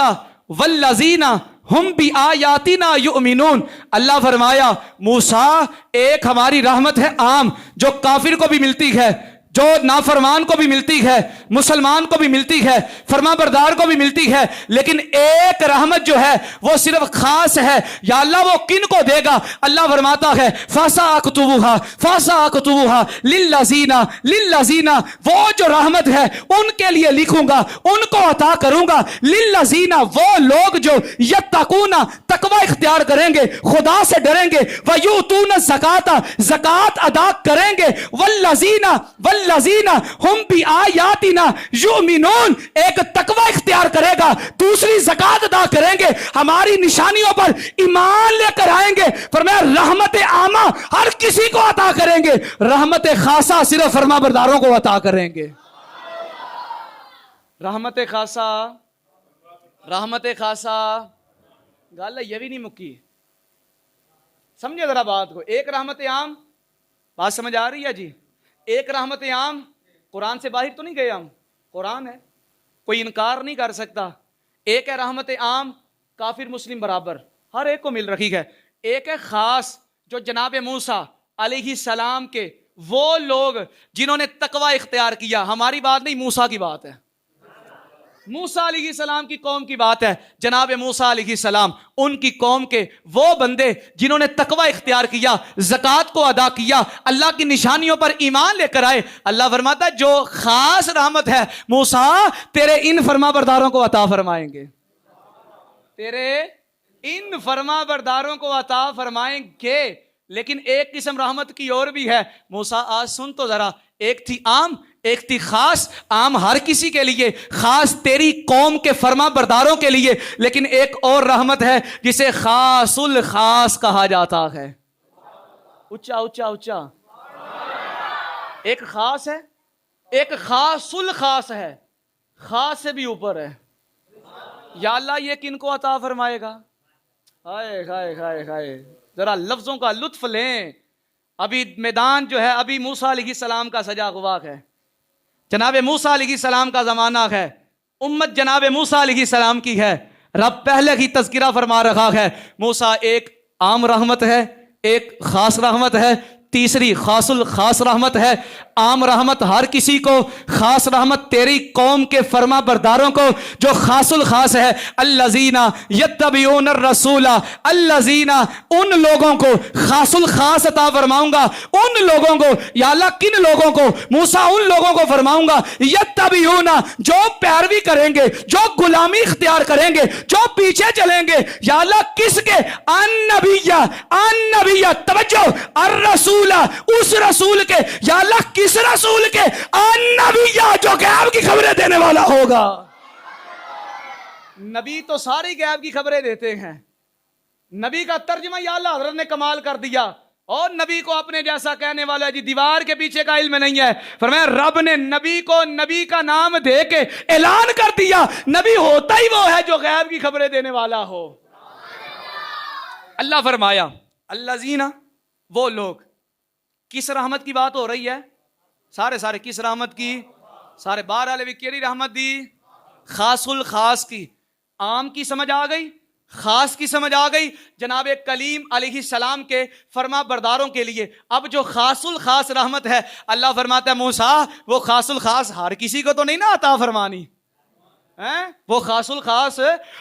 والذین ہم بآیاتنا یؤمنون. اللہ فرمایا موسیٰ ایک ہماری رحمت ہے عام, جو کافر کو بھی ملتی ہے, جو نافرمان کو بھی ملتی ہے, مسلمان کو بھی ملتی ہے, فرما بردار کو بھی ملتی ہے. لیکن ایک رحمت جو ہے وہ صرف خاص ہے. یا اللہ وہ کن کو دے گا؟ اللہ فرماتا ہے فَاسَأَكْتُبُهَا لِلَّذِينَ وہ جو رحمت ہے ان کے لیے لکھوں گا, ان کو عطا کروں گا. لِلَّذِينَ وہ لوگ جو یتقون تقوی اختیار کریں گے, خدا سے ڈریں گے, وَيُؤْتُونَ الزَّکَاۃ زکات ادا کریں گے, وَالَّذِينَ ہم بآیاتنا یؤمنون ایک تقوی اختیار کرے گا, دوسری زکات ادا کریں گے, ہماری نشانیوں پر ایمان لے کر آئیں گے. فرمایا رحمت عامہ ہر کسی کو عطا کریں گے, رحمت خاصہ صرف فرما برداروں کو عطا کریں گے. رحمت خاصہ, رحمت خاصہ گل یہ بھی نہیں مکی. سمجھے ذرا بات کو. ایک رحمت عام, بات سمجھ آ رہی ہے جی؟ ایک رحمت عام, قرآن سے باہر تو نہیں گئے ہم, قرآن ہے, کوئی انکار نہیں کر سکتا. ایک ہے رحمت عام کافر مسلم برابر ہر ایک کو مل رہی ہے. ایک ہے خاص جو جناب موسیٰ علیہ السلام کے وہ لوگ جنہوں نے تقوی اختیار کیا. ہماری بات نہیں, موسیٰ کی بات ہے, موسیٰ علیہ السلام کی قوم کی بات ہے. جناب موسیٰ علیہ السلام ان کی قوم کے وہ بندے جنہوں نے تقوی اختیار کیا, زکوٰۃ کو ادا کیا, اللہ کی نشانیوں پر ایمان لے کر آئے. اللہ فرماتا ہے جو خاص رحمت ہے موسیٰ تیرے ان فرما برداروں کو عطا فرمائیں گے, تیرے ان فرما برداروں کو عطا فرمائیں گے. لیکن ایک قسم رحمت کی اور بھی ہے. موسیٰ آج سن تو ذرا, ایک تھی عام ایک تھی خاص. عام ہر کسی کے لیے, خاص تیری قوم کے فرما برداروں کے لیے. لیکن ایک اور رحمت ہے جسے خاص الخاص کہا جاتا ہے. اچھا اچھا اچھا. ایک خاص ہے, ایک خاص الخاص ہے, خاص سے بھی اوپر ہے. یا اللہ یہ کن کو عطا فرمائے گا؟ ہائے ہائے ہائے ہائے, ذرا لفظوں کا لطف لیں. ابھی میدان جو ہے ابھی موسیٰ علیہ السلام کا سجا غواق ہے, جناب موسیٰ علیہ السلام کا زمانہ ہے, امت جناب موسیٰ علیہ السلام کی ہے. رب پہلے ہی تذکرہ فرما رہا ہے موسیٰ ایک عام رحمت ہے, ایک خاص رحمت ہے, تیسری خاص الخاص رحمت ہے. عام رحمت ہر کسی کو, خاص رحمت تیری قوم کے فرما برداروں کو جو خاص الخاص ہے. الذین یتبعون الرسول, الذین ان لوگوں کو خاص الخاص عطا فرماؤں گا. ان لوگوں کو یا اللہ کن لوگوں کو؟ موسیٰ ان لوگوں کو فرماؤں گا یتبعون جو پیروی کریں گے, جو غلامی اختیار کریں گے, جو پیچھے چلیں گے. یا اللہ کس کے؟ النبی, توجہ, الرسول اس رسول کے. یا اللہ کس رسول کے؟ النبی جو غیب کی خبریں دینے والا ہوگا. نبی تو ساری غیب کی خبریں دیتے ہیں. نبی کا ترجمہ یا اللہ حضرت نے کمال کر دیا. اور نبی کو اپنے جیسا کہنے والا جی دیوار کے پیچھے کا علم نہیں ہے. فرمایا رب نے نبی کو نبی کا نام دے کے اعلان کر دیا نبی ہوتا ہی وہ ہے جو غیب کی خبریں دینے والا ہو. اللہ فرمایا الذین وہ لوگ. کس رحمت کی بات ہو رہی ہے؟ سارے کس رحمت کی؟ سارے بار والے بھی کیڑی رحمت دی؟ خاص الخاص کی. عام کی سمجھ آ گئی, خاص کی سمجھ آ گئی. جناب کلیم علیہ السلام کے فرما برداروں کے لیے اب جو خاص الخاص رحمت ہے, اللہ فرماتا ہے موسیٰ وہ خاص الخاص ہر کسی کو تو نہیں نا عطا فرمانی. وہ خاص الخاص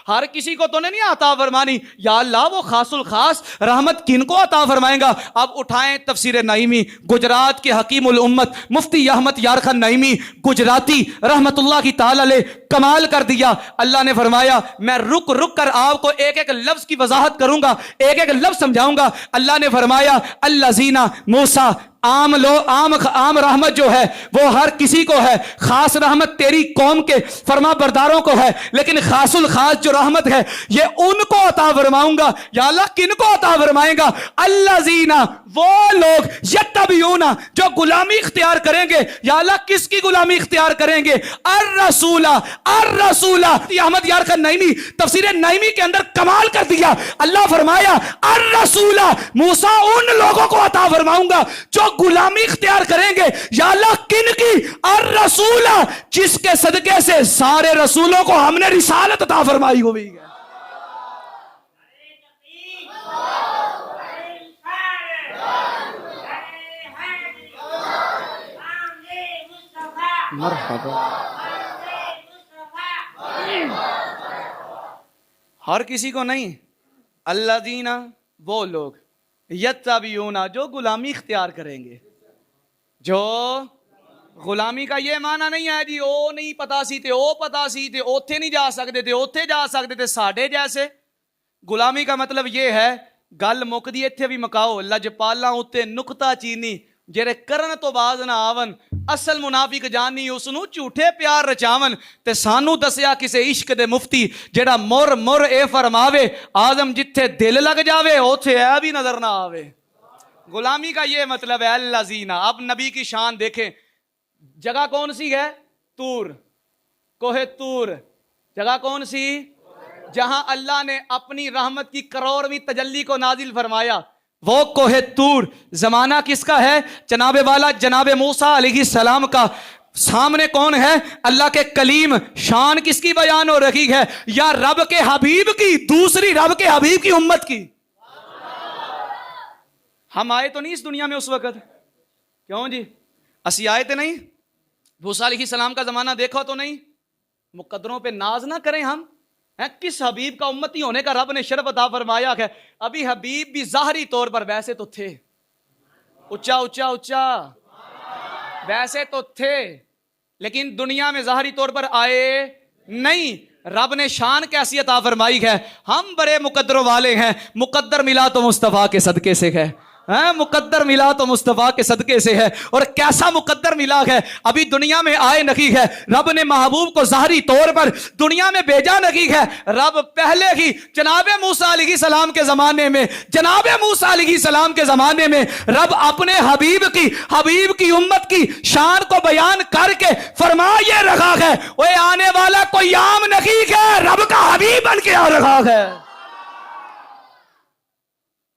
ہر کسی کو تو نہیں عطا فرمانی. یا اللہ وہ خاص الخاص رحمت کن کو عطا فرمائیں گا؟ اب اٹھائیں تفسیر نعیمی. گجرات کے حکیم الامت مفتی احمد یار خان نعیمی گجراتی رحمت اللہ کی تعالی علیہ کمال کر دیا. اللہ نے فرمایا میں رک رک کر آپ کو ایک ایک لفظ کی وضاحت کروں گا, ایک ایک لفظ سمجھاؤں گا. اللہ نے فرمایا الذین موسیٰ عام رحمت جو ہے وہ ہر کسی کو ہے, خاص رحمت تیری قوم کے فرما برداروں کو ہے, لیکن خاص الخاص جو رحمت ہے یہ ان کو عطا فرماؤں گا. یا اللہ کن کو عطا فرمائیں گا؟ الذین وہ لوگ یتبعون جو غلامی اختیار کریں گے. یا اللہ کس کی غلامی اختیار کریں گے؟ الرسول احمد یار خان نعیمی تفسیر نعیمی کے اندر کمال کر دیا. اللہ فرمایا الرسول موسیٰ ان لوگوں کو عطا فرماؤں گا جو غلامی اختیار کریں گے. یا اللہ کن کی؟ الرسول جس کے صدقے سے سارے رسولوں کو ہم نے رسالت عطا فرمائی ہوئی ہے. مرحبا. ہر کسی کو نہیں. الذین وہ لوگ یتبعون جو غلامی اختیار کریں گے. جو غلامی کا یہ معنی نہیں ہے جی او نہیں پتا سی تے او پتا سی تے اوتھے نہیں جا سکتے تے اوتھے جا سکتے تے ساڈے جیسے. غلامی کا مطلب یہ ہے گل مکدی ایتھے بھی مکاؤ لجپالاں اتے نکتا چینی جڑے کرن تو باز نہ آون اصل منافق جانی اس نو جھوٹے پیار رچاون. تے سانو دسیا کسے عشق دے مفتی جڑا مر مر اے فرماوے آدم جتھے دل لگ جاوے اوتھے اے بھی نظر نہ آوے. غلامی کا یہ مطلب ہے الذین. اب نبی کی شان دیکھیں. جگہ کون سی ہے؟ طور, کوہ طور. جگہ کون سی؟ جہاں اللہ نے اپنی رحمت کی کروڑویں تجلی کو نازل فرمایا وہ کوہ طور. زمانہ کس کا ہے؟ جناب والا جناب موسیٰ علیہ السلام کا. سامنے کون ہے؟ اللہ کے کلیم. شان کس کی بیان ہو رہی ہے؟ یا رب کے حبیب کی, دوسری رب کے حبیب کی امت کی. ہم آئے تو نہیں اس دنیا میں اس وقت, کیوں جی اسی آئے تھے نہیں. موسیٰ علیہ السلام کا زمانہ دیکھو تو نہیں. مقدروں پہ ناز نہ کریں ہم. کس حبیب کا امتی ہونے کا رب نے شرف عطا فرمایا ہے. ابھی حبیب بھی ظاہری طور پر ویسے تو تھے, اچا اچا اچا ویسے تو تھے, لیکن دنیا میں ظاہری طور پر آئے نہیں. رب نے شان کیسی عطا فرمائی ہے. ہم بڑے مقدروں والے ہیں. مقدر ملا تو مصطفیٰ کے صدقے سے ہے. مقدر ملا تو مصطفیٰ کے صدقے سے ہے. اور کیسا مقدر ملا ہے, ابھی دنیا میں آئے نہیں ہے. رب نے محبوب کو ظاہری طور پر دنیا میں بھیجا نہیں ہے. رب پہلے ہی جناب موسیٰ علیہ السلام کے زمانے میں رب اپنے حبیب کی امت کی شان کو بیان کر کے فرما یہ رکھا ہے وہ آنے والا کوئی عام نہیں ہے, رب کا حبیب بن کے آ رہا ہے.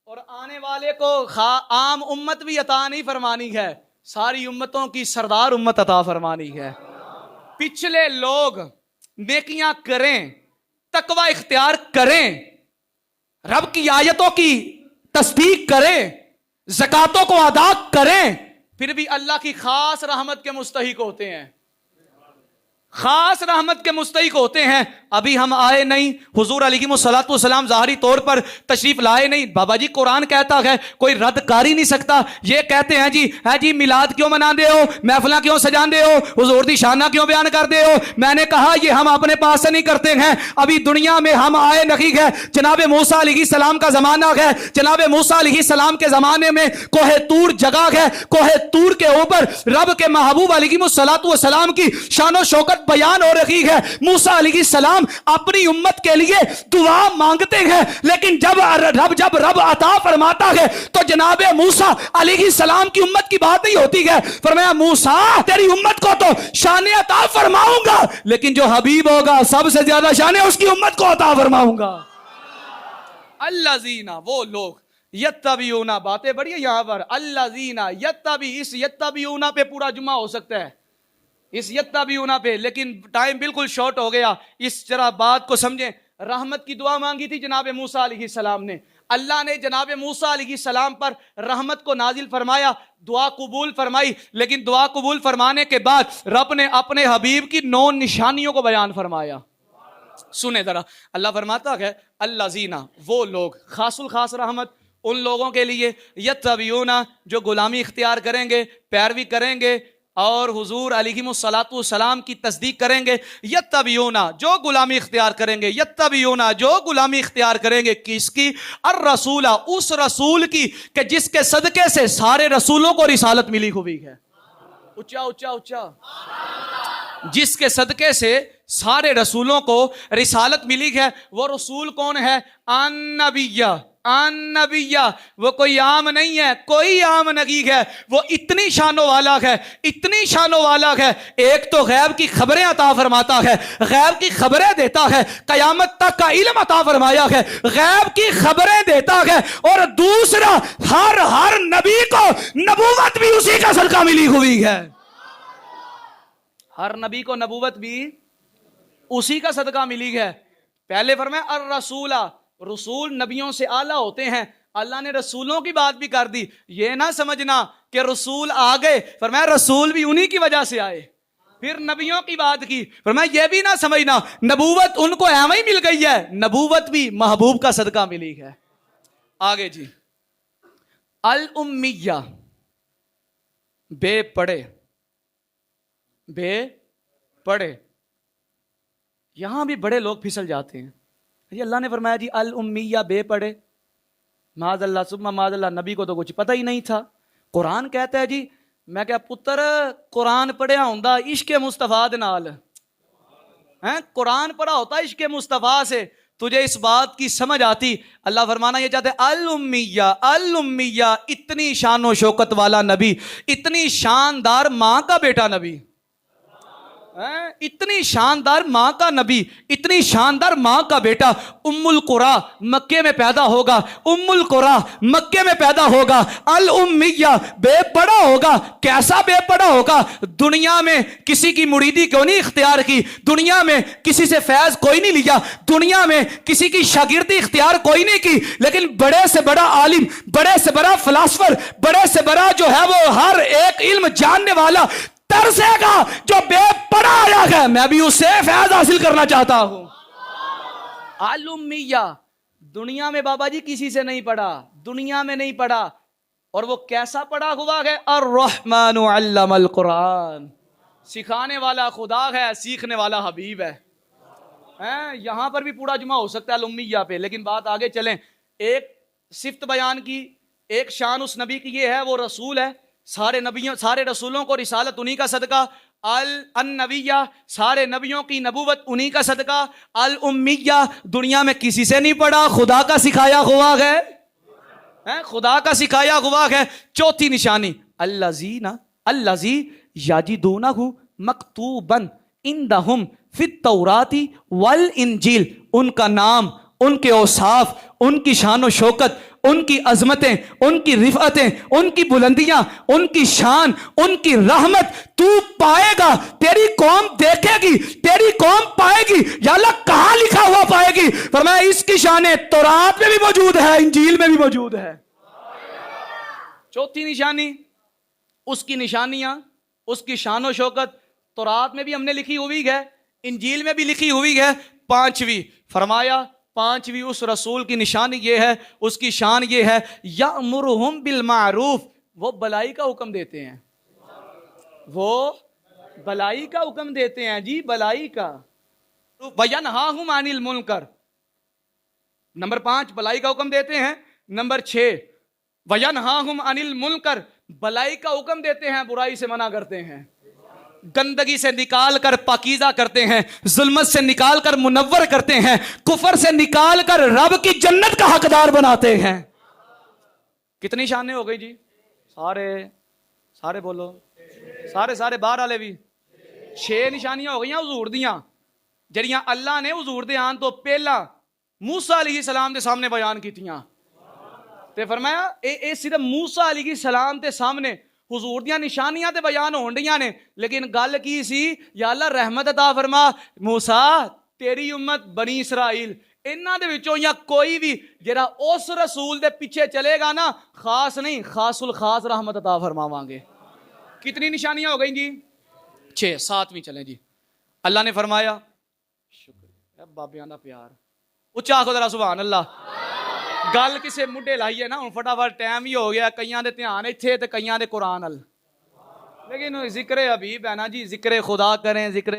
اور آنے والے کو عام امت بھی عطا نہیں فرمانی ہے, ساری امتوں کی سردار امت عطا فرمانی ہے. پچھلے لوگ نیکیاں کریں, تقوی اختیار کریں, رب کی آیتوں کی تصدیق کریں, زکاتوں کو ادا کریں, پھر بھی اللہ کی خاص رحمت کے مستحق ہوتے ہیں. خاص رحمت کے مستحق ہوتے ہیں. ابھی ہم آئے نہیں. حضور علیہ الصلوۃ والسلام ظاہری طور پر تشریف لائے نہیں. بابا جی قرآن کہتا ہے کوئی رد کر ہی نہیں سکتا. یہ کہتے ہیں جی میلاد کیوں منا دے ہو, محفلاں کیوں سجان دے ہو, حضور دی شانہ کیوں بیان کر دے ہو. میں نے کہا یہ ہم اپنے پاس سے نہیں کرتے ہیں. ابھی دنیا میں ہم آئے نہیں ہے. جناب موسیٰ علیہ السلام کا زمانہ ہے. جناب موسیٰ علیہ السلام کے زمانے میں کوہ طور جگہ ہے. کوہ طور کے اوپر رب کے محبوب علیہ الصلوۃ والسلام کی شان و شوکت بیان ہو رہی ہے. موسیٰ علیہ السلام اپنی امت کے لیے دعا مانگتے ہیں, لیکن جب رب عطا فرماتا ہے تو جناب موسیٰ علیہ السلام کی امت کی بات نہیں ہوتی ہے. فرمایا موسیٰ تیری امت کو تو شان عطا فرماؤں گا, لیکن جو حبیب ہوگا سب سے زیادہ شان اس کی امت کو عطا فرماؤں گا. الذین وہ لوگ یتبعون, باتیں بڑی ہے یہاں پر. الذین یتبعون, اس یتبعون پہ پورا جمعہ ہو سکتا ہے, اس یتبعون پہ, لیکن ٹائم بالکل شارٹ ہو گیا. اس طرح بات کو سمجھیں. رحمت کی دعا مانگی تھی جناب موسیٰ علیہ السلام نے. اللہ نے جناب موسیٰ علیہ السلام پر رحمت کو نازل فرمایا, دعا قبول فرمائی. لیکن دعا قبول فرمانے کے بعد رب نے اپنے حبیب کی 9 نشانیوں کو بیان فرمایا. سنیں ذرا، اللہ فرماتا ہے الذین، وہ لوگ، خاص الخاص رحمت ان لوگوں کے لیے، یتبعون، جو غلامی اختیار کریں گے، پیروی کریں گے اور حضور علیہ الصلوۃ والسلام کی تصدیق کریں گے. یتبعون، جو غلامی اختیار کریں گے، یتبعون، جو غلامی اختیار کریں گے، کس کی؟ الرسول، اس رسول کی کہ جس کے صدقے سے سارے رسولوں کو رسالت ملی ہوئی ہے. اچھا اچھا اچھا، جس کے صدقے سے سارے رسولوں کو رسالت ملی ہے. وہ رسول کون ہے؟ النبیہ، النبیہ، وہ کوئی عام نہیں ہے، کوئی عام نبی ہے، وہ اتنی شانوں والا ہے، اتنی شانوں والا ہے. ایک تو غیب کی خبریں عطا فرماتا ہے، غیب کی خبریں دیتا ہے، قیامت تک کا علم عطا فرمایا ہے، غیب کی خبریں دیتا ہے. اور دوسرا، ہر نبی کو نبوت بھی اسی کا صدقہ ملی ہوئی ہے. ہر نبی کو نبوت بھی اسی کا صدقہ ملی ہے. پہلے فرمایا الرسول، رسول نبیوں سے اعلیٰ ہوتے ہیں. اللہ نے رسولوں کی بات بھی کر دی. یہ نہ سمجھنا کہ رسول آ گئے، فرمایا رسول بھی انہی کی وجہ سے آئے. پھر نبیوں کی بات کی، فرمایا یہ بھی نہ سمجھنا نبوت ان کو ایویں ہی مل گئی ہے، نبوت بھی محبوب کا صدقہ ملی ہے. آگے جی، الامیہ، بے پڑھے، بے پڑھے. یہاں بھی بڑے لوگ پھسل جاتے ہیں. یہ اللہ نے فرمایا جی الامیہ، بے پڑھے، معاذ اللہ ثم معاذ اللہ، نبی کو تو کچھ پتہ ہی نہیں تھا. قرآن کہتا ہے جی، میں کہا پتر قرآن پڑھیا ہوندا عشق مصطفیٰ دے نال، قرآن پڑھا ہوتا عشق مصطفیٰ سے، تجھے اس بات کی سمجھ آتی. اللہ فرمانا یہ چاہتے ہیں الامیہ، الامیہ، اتنی شان و شوکت والا نبی، اتنی شاندار ماں کا بیٹا نبی، اتنی شاندار ماں کا نبی، اتنی شاندار ماں کا بیٹا. ام القرا مکے میں پیدا ہوگا، ام القرا مکے میں پیدا ہوگا. الامیہ، بے پڑھا ہوگا. کیسا بے پڑھا ہوگا؟ دنیا میں کسی کی مریدی کیوں نہیں اختیار کی، دنیا میں کسی سے فیض کوئی نہیں لیا، دنیا میں کسی کی شاگردی اختیار کوئی نہیں کی، لیکن بڑے سے بڑا عالم، بڑے سے بڑا فلاسفر، بڑے سے بڑا جو ہے وہ ہر ایک علم جاننے والا ترسے گا جو بے پڑھا آیا ہے، میں بھی اس سے فیض حاصل کرنا چاہتا ہوں. الامیہ، دنیا میں بابا جی کسی سے نہیں پڑھا، دنیا میں نہیں پڑھا. اور وہ کیسا پڑھا ہوا ہے؟ الرحمن علم القرآن، سکھانے والا خدا ہے، سیکھنے والا حبیب ہے. یہاں پر بھی پورا جمعہ ہو سکتا ہے الامیہ پہ، لیکن بات آگے چلیں. ایک صفت بیان کی، ایک شان اس نبی کی یہ ہے وہ رسول ہے، سارے نبیوں، سارے رسولوں کو رسالت انہی کا صدقہ. النبیہ، سارے نبیوں کی نبوت انہی کا صدقہ. الامیہ، دنیا میں کسی سے نہیں پڑھا، خدا کا سکھایا ہوا ہے، خدا کا سکھایا ہوا ہے. چوتھی نشانی الذی یجدونہ مکتوبا عندہم فی التوراۃ والانجیل. ان کا نام، ان کے اوصاف، ان کی شان و شوکت، ان کی عظمتیں، ان کی رفعتیں، ان کی بلندیاں، ان کی شان، ان کی رحمت تو پائے گا. تیری قوم دیکھے گی، تیری قوم پائے گی. یا اللہ کہاں لکھا ہوا پائے گی؟ فرمایا اس کی شانیں تورات میں بھی موجود ہے، انجیل میں بھی موجود ہے. چوتھی نشانی، اس کی نشانیاں، اس کی شان و شوکت تورات میں بھی ہم نے لکھی ہوئی ہے، انجیل میں بھی لکھی ہوئی ہے. پانچویں فرمایا، پانچویں اس رسول کی نشانی یہ ہے، اس کی شان یہ ہے، یأمرہم بالمعروف، وہ بلائی کا حکم دیتے ہیں، وہ بلائی کا حکم دیتے ہیں جی، بلائی کا. وینہاہم عن المنکر، نمبر 5 بلائی کا حکم دیتے ہیں. نمبر 6 وینہاہم عن المنکر، بلائی کا حکم دیتے ہیں، برائی سے منع کرتے ہیں، گندگی سے نکال کر پاکیزہ کرتے ہیں، ظلمت سے نکال کر منور کرتے ہیں، کفر سے نکال کر رب کی جنت کا حقدار بناتے ہیں. کتنی شانیں ہو گئی جی؟ سارے بولو، سارے باہر والے بھی. 6 نشانیاں ہو گئی حضور دیاں، جڑیاں اللہ نے حضور دے آن تو پہلا موسیٰ علیہ السلام دے سامنے بیان کیتیاں. تے فرمایا اے صرف موسیٰ علیہ السلام دے سامنے حضور دیاں نشانیاں تے بیان ہون ڈیاں نے، لیکن گل کی سی، یا اللہ رحمت عطا فرما موسیٰ تیری امت بنی اسرائیل، انہاں دے وچوں یا کوئی بھی جڑا اس رسول دے پیچھے چلے گا نا، خاص نہیں خاص الخاص رحمت عطا فرماواں گے. کتنی نشانیاں ہو گئیں جی؟ 6. 7ویں چلیں جی. اللہ نے فرمایا بابیاں دا پیار اچھا آخو ذرا سبحان اللہ گل کسے مڈے لائیے نا ہن فٹافٹ ٹائم ہی ہو گیا کئیاں دے دھیان ایتھے تے کئیاں دے قرآن ال لیکن ذکر حبیب ہے نا جی ذکر خدا کریں ذکر